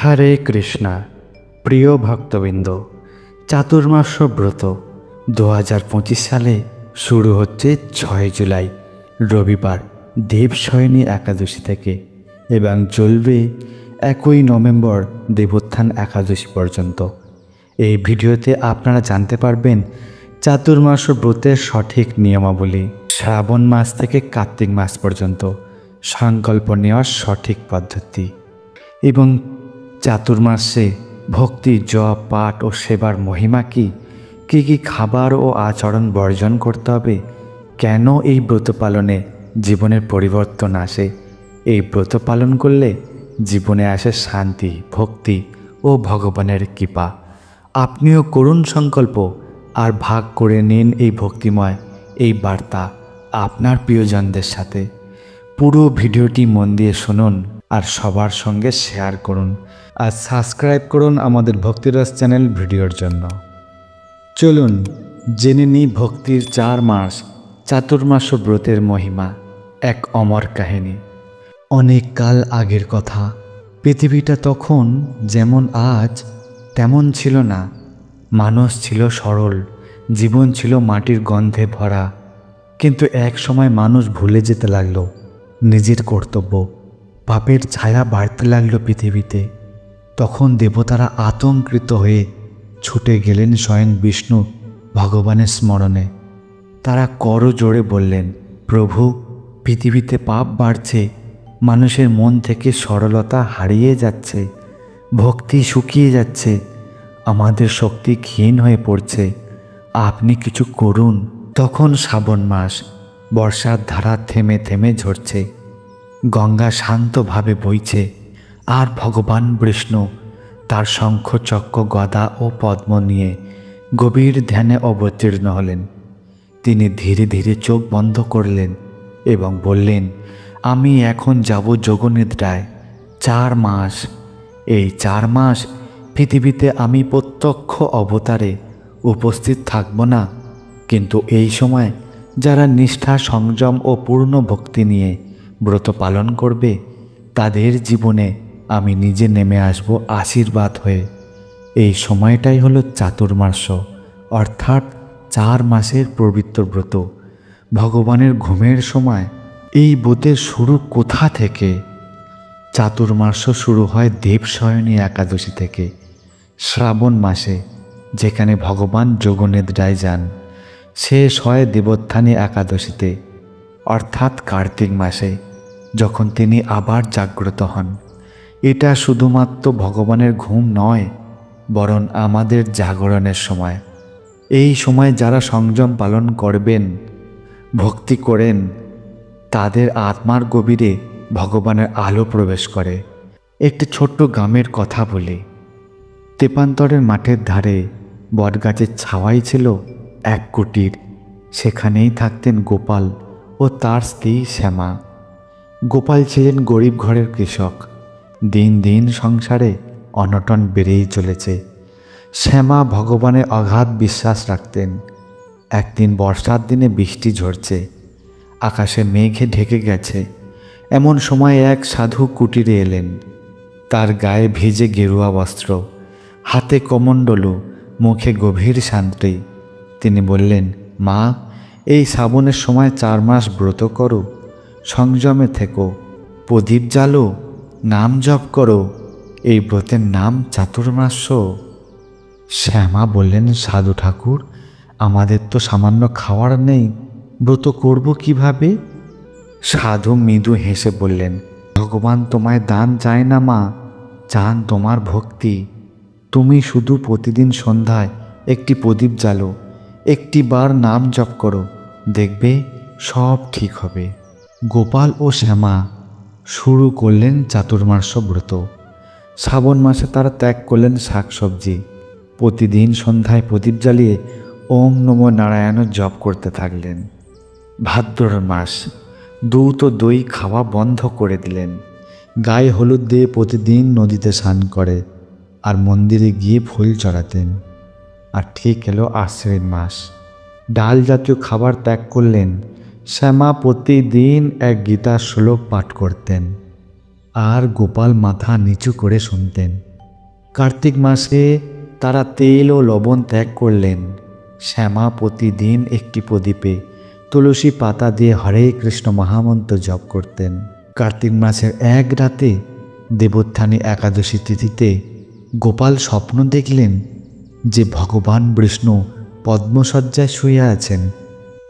হরে কৃষ্ণা। প্রিয় ভক্তবৃন্দ, চাতুর্মাস্য ব্রত 2025 সালে শুরু হচ্ছে 6 জুলাই রবিবার দেবশয়নী একাদশী থেকে এবং চলবে 1 নভেম্বর দেবোত্থান একাদশী পর্যন্ত। এই ভিডিওতে আপনারা জানতে পারবেন চাতুর্মাস্য ব্রতের সঠিক নিয়মাবলী, শ্রাবণ মাস থেকে কার্তিক মাস পর্যন্ত সংকল্প নেওয়ার সঠিক পদ্ধতি এবং চাতুর্মাসে ভক্তি, জপ, পাঠ ও সেবার মহিমা কী কী খাবার ও আচরণ বর্জন করতে হবে, কেন এই ব্রত পালনে জীবনের পরিবর্তন আসে, এই ব্রত পালন করলে জীবনে আসে শান্তি, ভক্তি ও ভগবানের কৃপা। আপনিও করুণ সংকল্প আর ভাগ করে নিন এই ভক্তিময় এই বার্তা আপনার প্রিয়জনদের সাথে। পুরো ভিডিওটি মন দিয়ে শুনুন আর সবার সঙ্গে শেয়ার করুন আর সাবস্ক্রাইব করুন আমাদের ভক্তিরস চ্যানেল ভিডিওর জন্য। চলুন জেনে নিই ভক্তির 4 মাস চাতুর্মাস্য ব্রতের মহিমা। এক অমর কাহিনী। অনেক কাল আগের কথা। পৃথিবীটা তখন যেমন আজ তেমন ছিল না। মানুষ ছিল সরল, জীবন ছিল মাটির গন্ধে ভরা। কিন্তু এক সময় মানুষ ভুলে যেতে লাগলো নিজের কর্তব্য। পাপের ছায়া বাড়তে লাগলো পৃথিবীতে। তখন দেবতারা আতঙ্কিত হয়ে ছুটে গেলেন স্বয়ং বিষ্ণু ভগবানের স্মরণে। তারা করজোড়ে বললেন, প্রভু, পৃথিবীতে পাপ বাড়ছে, মানুষের মন থেকে সরলতা হারিয়ে যাচ্ছে, ভক্তি শুকিয়ে যাচ্ছে, আমাদের শক্তি ক্ষীণ হয়ে পড়ছে, আপনি কিছু করুন। তখন শ্রাবণ মাস, বর্ষার ধারা থেমে থেমে ঝরছে, গঙ্গা শান্তভাবে বইছে, আর ভগবান বিষ্ণু তার শঙ্খ, চক্র, গদা ও পদ্ম নিয়ে গভীর ধ্যানে অবতীর্ণ হলেন। তিনি ধীরে ধীরে চোখ বন্ধ করলেন এবং বললেন, আমি এখন যাব যোগনিদ্রায় 4 মাস। এই 4 মাস পৃথিবীতে আমি প্রত্যক্ষ অবতারে উপস্থিত থাকব না, কিন্তু এই সময় যারা নিষ্ঠা, সংযম ও পূর্ণ ভক্তি নিয়ে ব্রত পালন করবে তাদের জীবনে আমি নিজে নেমে আসব আশীর্বাদ হয়ে। এই সময়টাই হলো চাতুর্মাস্য, অর্থাৎ 4 মাসের পবিত্র ব্রত, ভগবানের ঘুমের সময়। এই ব্রতের শুরু কোথা থেকে? চাতুর্মাস্য শুরু হয় দেবশয়নী একাদশী থেকে, শ্রাবণ মাসে, যেখানে ভগবান যোগনিদ্রায় যান। শেষ হয় দেবোত্থানী একাদশীতে, অর্থাৎ কার্তিক মাসে, যখন তিনি আবার জাগ্রত হন। এটা শুধুমাত্র ভগবানের ঘুম নয়, বরং আমাদের জাগরণের সময়। এই সময় যারা সংযম পালন করবেন, ভক্তি করেন, তাদের আত্মার গভীরে ভগবানের আলো প্রবেশ করে। একটি ছোট্ট গ্রামের কথা বলি। তেপান্তরের মাঠের ধারে বটগাছের ছাওয়াই ছিল এক কুটির। সেখানেই থাকতেন গোপাল ও তার স্ত্রী শ্যামা। গোপাল ছিলেন গরিব ঘরের কৃষক। দিন দিন সংসারে অনটন বেড়েই চলেছে। শ্যামা ভগবানের অগাধ বিশ্বাস রাখতেন। একদিন বর্ষার দিনে বৃষ্টি ঝরছে, আকাশে মেঘে ঢেকে গেছে। এমন সময় এক সাধু কুটিরে এলেন। তার গায়ে ভিজে গেরুয়া বস্ত্র, হাতে কমণ্ডলু, মুখে গভীর শান্তি। তিনি বললেন, মা, এই শ্রাবণের সময় 4 মাস ব্রত করো, সংযমে থেকো, প্রদীপ জ্বালো, নাম জপ করো। এই ব্রতের নাম চাতুর্মাস্য। শ্যামা বললেন, সাধু ঠাকুর, আমাদের তো সামান্য খাওয়ার নেই, ব্রত করব কিভাবে? সাধু মৃদু হেসে বললেন, ভগবান তোমায় দান চায় না মা, চান তোমার ভক্তি। তুমি শুধু প্রতিদিন সন্ধ্যায় একটি প্রদীপ জ্বালো, একটি বার নাম জপ করো, দেখবে সব ঠিক হবে। গোপাল ও শ্যামা শুরু করলেন চাতুর্মাস্য ব্রত। শ্রাবণ মাসে তারা ত্যাগ করলেন শাকসবজি। প্রতিদিন সন্ধ্যায় প্রদীপ জ্বালিয়ে ওং নমো নারায়ণ জপ করতে থাকলেন। ভাদ্র মাস, দুধ ও দই খাওয়া বন্ধ করে দিলেন। গায়ে হলুদ দিয়ে প্রতিদিন নদীতে স্নান করে আর মন্দিরে গিয়ে ফুল চড়াতেন। আর ঠিক এলো আশ্বিন মাস। ডাল জাতীয় খাবার ত্যাগ করলেন। শ্যামা প্রতিদিন এক গীতার শ্লোক পাঠ করতেন আর গোপাল মাথা নিচু করে শুনতেন। কার্তিক মাসে তারা তেল ও লবণ ত্যাগ করলেন। শ্যামা প্রতিদিন একটি প্রদীপে তুলসী পাতা দিয়ে হরে কৃষ্ণ মহামন্ত্র জপ করতেন। কার্তিক মাসের এক রাতে দেবোত্থানী একাদশী তিথিতে গোপাল স্বপ্ন দেখলেন যে ভগবান বিষ্ণু পদ্মসজ্জায় শুয়ে আছেন।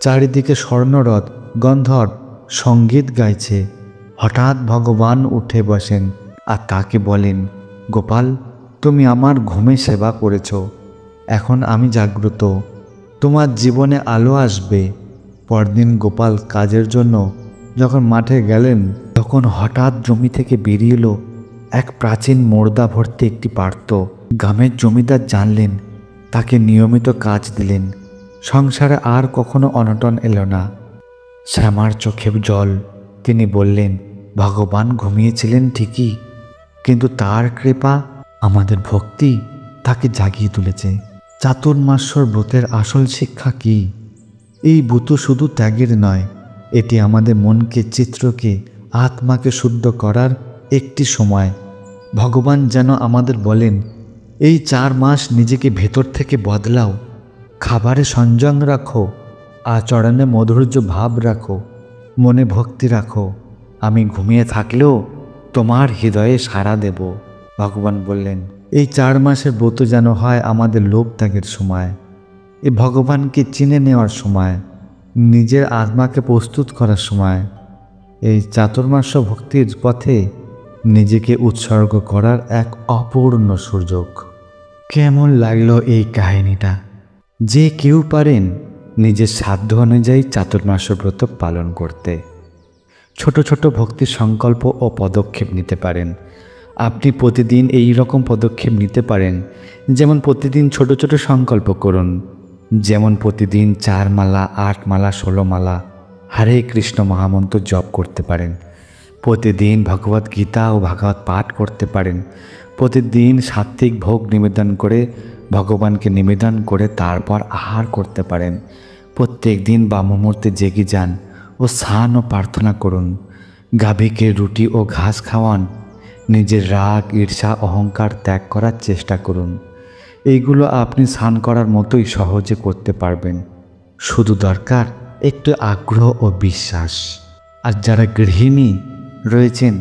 চারিদিকে স্বর্ণরথ গন্ধর্ব সঙ্গীত গাইছে। হঠাৎ ভগবান উঠে বসেন আর তাকে বলেন, গোপাল, তুমি আমার ঘুমে সেবা করেছ, এখন আমি জাগ্রত, তোমার জীবনে আলো আসবে। পরদিন গোপাল কাজের জন্য যখন মাঠে গেলেন, তখন হঠাৎ জমি থেকে বেরিয়ে এলো এক প্রাচীন মোর্দা ভর্তি একটি পার্থ। গ্রামের জমিদার জানলেন, তাকে নিয়মিত কাজ দিলেন। সংসারে আর কখনো অনটন এলো না। শ্যামার চোখে জল। তিনি বললেন, ভগবান ঘুমিয়েছিলেন ঠিকই, কিন্তু তার কৃপা, আমাদের ভক্তি তাকে জাগিয়ে তুলেছে। চাতুর্মাস্যর ব্রতের আসল শিক্ষা কি? এই ব্রত শুধু ত্যাগের নয়, এটি আমাদের মনকে, চিত্রকে, আত্মাকে শুদ্ধ করার একটি সময়। ভগবান যেন আমাদের বলেন, এই 4 মাস নিজেকে ভেতর থেকে বদলাও, খাবারে সংযম রাখো, আচরণে মধুর্য ভাব রাখো, মনে ভক্তি রাখো। আমি ঘুমিয়ে থাকলেও তোমার হৃদয়ে সাড়া দেব। ভগবান বললেন, এই 4 মাসের ব্রত যেন হয় আমাদের লোভ ত্যাগের সময়, এই ভগবানকে চিনে নেওয়ার সময়, নিজের আত্মাকে প্রস্তুত করার সময়, এই চাতুর্মাস্য ভক্তির পথে নিজেকে উৎসর্গ করার এক অপূর্ণ সুযোগ। কেমন লাগলো এই কাহিনীটা? যে কেউ পারেন নিজের সাধ্য অনুযায়ী চাতুর্মাস্য ব্রত পালন করতে। ছোট ছোট ভক্তির সংকল্প ও পদক্ষেপ নিতে পারেন। আপনি প্রতিদিন এই রকম পদক্ষেপ নিতে পারেন, যেমন প্রতিদিন ছোট ছোট সংকল্প করুন, যেমন প্রতিদিন 4 মালা, 8 মালা, 16 মালা হরে কৃষ্ণ মহামন্ত্র জপ করতে পারেন। প্রতিদিন ভগবত গীতা ও ভাগবত পাঠ করতে পারেন। প্রতিদিন সাত্ত্বিক ভোগ নিবেদন করে ভগবানকে নিবেদন করে তারপর আহার করতে পারেন। প্রত্যেক দিন বা মুহূর্তে জেগে যান ও স্নান ও প্রার্থনা করুন। গাভীকে রুটি ও ঘাস খাওয়ান। নিজের রাগ, ঈর্ষা, অহংকার ত্যাগ করার চেষ্টা করুন। এইগুলো আপনি স্নান করার মতোই সহজে করতে পারবেন। শুধু দরকার একটু আগ্রহ ও বিশ্বাস। আর যারা গৃহিণী রয়েছেন,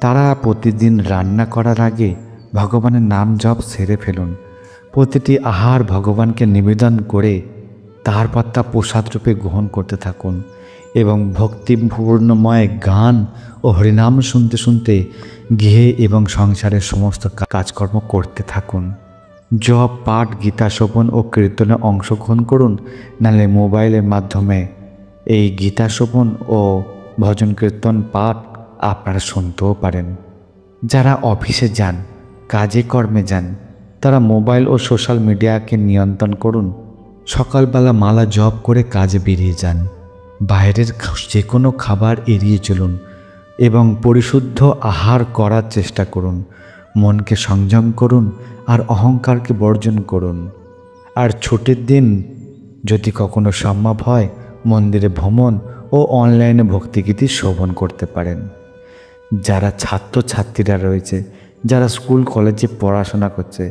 তারা প্রতিদিন রান্না করার আগে ভগবানের নাম জপ সেরে ফেলুন। প্রতিটি আহার ভগবানকে নিবেদন করে তারপর তা প্রসাদ রূপে গ্রহণ করতে থাকুন এবং ভক্তিপূর্ণময় গান ও হরিনাম শুনতে শুনতে গৃহে এবং সংসারের সমস্ত কাজকর্ম করতে থাকুন। জপ, পাঠ, গীতা শ্রবণ ও কীর্তনে অংশগ্রহণ করুন, নাহলে মোবাইলের মাধ্যমে এই গীতা শ্রবণ ও ভজন কীর্তন পাঠ আপনারা শুনতেও পারেন। যারা অফিসে যান, কাজে কর্মে যান, তারা মোবাইল ও সোশ্যাল মিডিয়াকে নিয়ন্ত্রণ করুন। সকালবেলা মালা জপ করে কাজে বেরিয়ে যান। বাইরের যে কোনো খাবার এড়িয়ে চলুন এবং পরিশুদ্ধ আহার করার চেষ্টা করুন। মনকে সংযম করুন আর অহংকারকে বর্জন করুন। আর ছুটির দিন যদি কখনো সম্ভব হয়, মন্দিরে ভ্রমণ ও অনলাইনে ভক্তিগীতি শ্রবণ করতে পারেন। যারা ছাত্রছাত্রীরা রয়েছে, যারা স্কুল কলেজে পড়াশোনা করছে,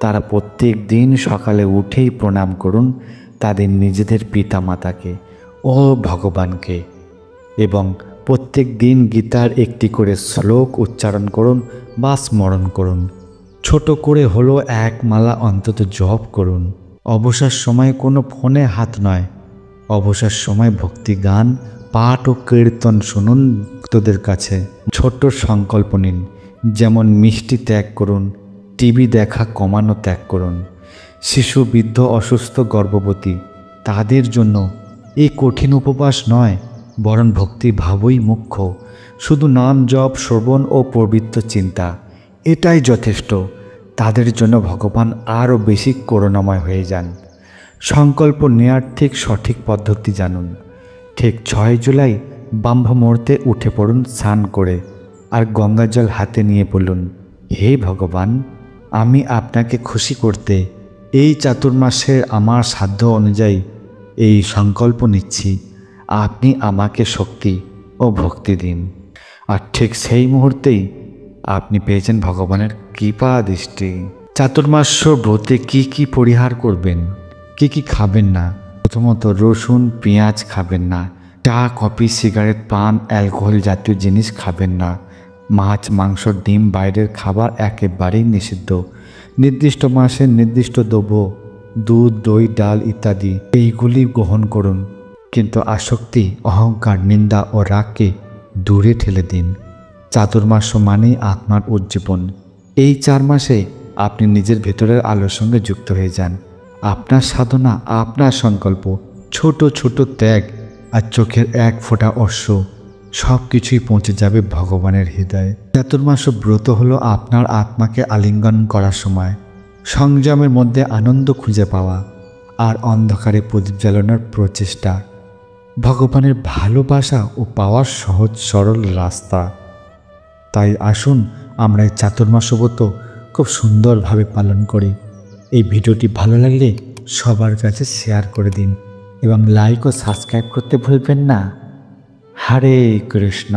তারা প্রত্যেক দিন সকালে উঠেই প্রণাম করুন তাদের নিজেদের পিতামাতাকে ও ভগবানকে, এবং প্রত্যেক দিন গীতার একটি করে শ্লোক উচ্চারণ করুন বা স্মরণ করুন। ছোট করে হলো 1 মালা অন্তত জপ করুন। অবসর সময় কোনো ফোনে হাত নয়, অবসর সময় ভক্তি গান, পাঠ ও কীর্তন শুনুন ভক্তদের কাছে। ছোট্ট সংকল্প নিন, যেমন মিষ্টি ত্যাগ করুন, টিভি দেখা কমানো ত্যাগ করুন। শিশু, বৃদ্ধ, অসুস্থ, গর্ভবতী তাদের জন্য এই কঠিন উপবাস নয়, বরং ভক্তি ভাবই মুখ্য। শুধু নাম জপ, শ্রবণ ও পবিত্র চিন্তা, এটাই যথেষ্ট। তাদের জন্য ভগবান আরও বেশি করুণাময় হয়ে যান। সংকল্প নেওয়ার সঠিক পদ্ধতি জানুন। ঠিক 6 জুলাই ব্রাহ্ম মুহূর্তে উঠে পড়ুন স্নান করে, আর গঙ্গা জল হাতে নিয়ে বলুন, হে ভগবান, আমি আপনাকে খুশি করতে এই চাতুর্মাসের আমার সাধ্য অনুযায়ী এই সংকল্প নিচ্ছি। আপনি আমাকে শক্তি ও ভক্তি দিন। আর ঠিক সেই মুহূর্তেই আপনি পেয়েছেন ভগবানের কৃপা দৃষ্টি। চাতুর্মাস্য ব্রতে কি কি পরিহার করবেন, কি কি খাবেন না? প্রথমত রসুন পেঁয়াজ খাবেন না, চা কফি সিগারেট পান অ্যালকোহল জাতীয় জিনিস খাবেন না, মাছ মাংস ডিম বাইরের খাবার একেবারেই নিষিদ্ধ। নির্দিষ্ট মাসে নির্দিষ্ট দ্রব্য দুধ দই ডাল ইত্যাদি এইগুলি গ্রহণ করুন, কিন্তু আসক্তি অহংকার নিন্দা ও রাগকে দূরে ঠেলে দিন। চাতুর্মাস্য মানেই আত্মার উজ্জীবন। এই 4 মাসে আপনি নিজের ভেতরের আলোর সঙ্গে যুক্ত হয়ে যান। আপনার সাধনা আপনার সংকল্প ছোট ছোট ত্যাগ আর চোখের এক ফোঁটা অশ্রু সব কিছুই পৌঁছে যাবে ভগবানের হৃদয়ে। চাতুর্মাস্য ব্রত হলো আপনার আত্মাকে আলিঙ্গন করার সময়, সংযমের মধ্যে আনন্দ খুঁজে পাওয়া আর অন্ধকারে প্রদীপ জ্বালানোর প্রচেষ্টা, ভগবানের ভালোবাসা ও পাওয়ার সহজ সরল রাস্তা। তাই আসুন আমরা এই চাতুর্মাস্য ব্রত খুব সুন্দরভাবে পালন করি। এই ভিডিওটি ভালো লাগলে সবার কাছে শেয়ার করে দিন এবং লাইক ও সাবস্ক্রাইব করতে ভুলবেন না। হরে কৃষ্ণ।